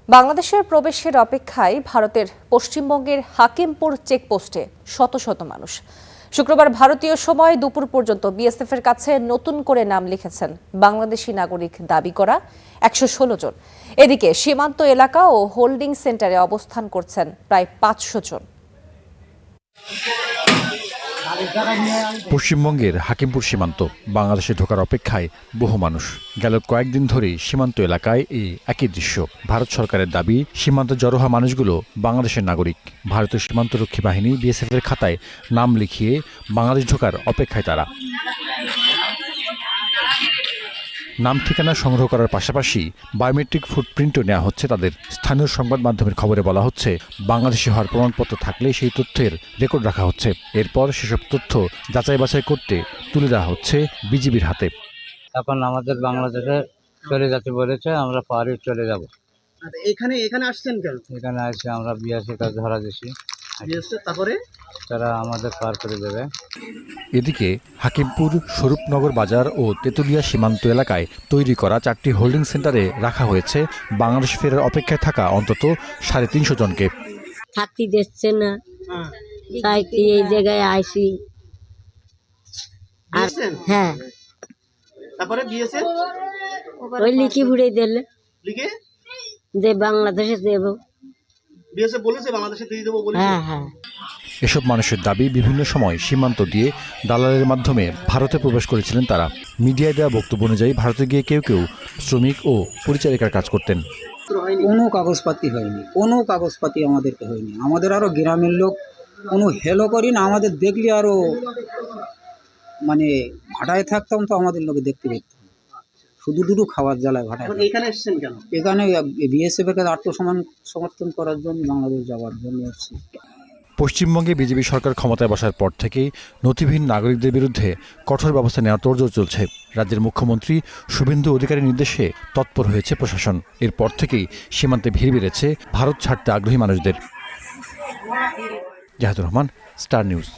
বাংলাদেশের প্রবেশের অপেক্ষায় ভারতের পশ্চিমবঙ্গের হাকিমপুর চেকপোস্টে শত শত মানুষ। শুক্রবার ভারতীয় সময় দুপুর পর্যন্ত বিএসএফের কাছে নতুন করে নাম লিখেছেন বাংলাদেশি নাগরিক দাবি করা ১১৬ জন। এদিকে সীমান্ত এলাকা ও হোল্ডিং সেন্টারে অবস্থান করছেন প্রায় ৫০০ জন। পশ্চিমবঙ্গের হাকিমপুর সীমান্ত বাংলাদেশে ঢোকার অপেক্ষায় বহু মানুষ। গেল কয়েকদিন ধরেই সীমান্ত এলাকায় এই একই দৃশ্য। ভারত সরকারের দাবি, সীমান্ত জড়ো হওয়া মানুষগুলো বাংলাদেশের নাগরিক। ভারতীয় সীমান্তরক্ষী বাহিনী বিএসএফের খাতায় নাম লিখিয়ে বাংলাদেশ ঢোকার অপেক্ষায় তারা। নাম ঠিকানা সংগ্রহ করার পাশাপাশি বায়োমেট্রিক ফুটপ্রিন্টও নেওয়া হচ্ছে তাদের। স্থানীয় সংবাদ মাধ্যমের খবরে বলা হচ্ছে, বাংলাদেশি হওয়ার প্রমাণপত্র থাকলে সেই তথ্যের রেকর্ড রাখা হচ্ছে। এরপর সেসব তথ্য যাচাই বাছাই করতে তুলে দেওয়া হচ্ছে বিজিবির হাতে। এখন আমাদের বাংলাদেশে চলে যেতে বলেছে, আমরা পাহাড়ে চলে যাব। এখানে আসছেন কেন? এখানে এসে আমরা বিএসএফ কাজ ধরা দিছি, তারপরে তারা আমাদের পার করে দেবে। এদিকে হাকিমপুর, স্বরূপনগর বাজার ও তেঁতুলিয়া সীমান্ত এলাকায় তৈরি করা 4টি হোল্ডিং সেন্টারে রাখা হয়েছে বাংলাদেশ ফেরার অপেক্ষায় থাকা অন্তত 350 জনকে। থাকতে দিচ্ছে না, তাই কি এই জায়গায় আইসি। আর হ্যাঁ, তারপরে বিএসএফ ওই লিখি ভুড়ে দিলে লিখে যে বাংলাদেশে দেব। বিএসএফ বলেছে বাংলাদেশে দিয়ে দেবো বলেছে। হ্যাঁ হ্যাঁ, এসব মানুষের দাবি, বিভিন্ন সময় সীমান্ত দিয়ে দালালের মাধ্যমে ভারতে প্রবেশ করেছিলেন তারা। মিডিয়ায় দেওয়া বক্তব্য অনুযায়ী ভারতে গিয়ে কেউ কেউ শ্রমিক ও পরিচারিকার কাজ করতেন। কোনো কাগজপাতি হয়নি, কোনো কাগজপাতি আমাদেরকে হয়নি। আমাদের আরও গ্রামের লোক কোনো হেলো করি না, আমাদের দেখলে আরও মানে ভাড়ায় থাকতাম তো আমাদের লোকে দেখতে পেতাম। শুধু দুটো খাবার জ্বালায় ভাড়ায়। এখানে এসছেন কেন? এখানে বিএসএফের কাছে সমর্থন করার জন্য, বাংলাদেশ যাওয়ার জন্য এসেছি। পশ্চিমবঙ্গে বিজেপি সরকার ক্ষমতায় বসার পর থেকেই নথিবিহীন নাগরিকদের বিরুদ্ধে কঠোর ব্যবস্থা নেওয়ার তোড়জোড় চলছে। রাজ্যের মুখ্যমন্ত্রী শুভেন্দু অধিকারীর নির্দেশে তৎপর হয়েছে প্রশাসন। এরপর থেকেই সীমান্তে ভিড় বেড়েছে ভারত ছাড়তে আগ্রহী মানুষদের। Zahidur Rahman, Star news.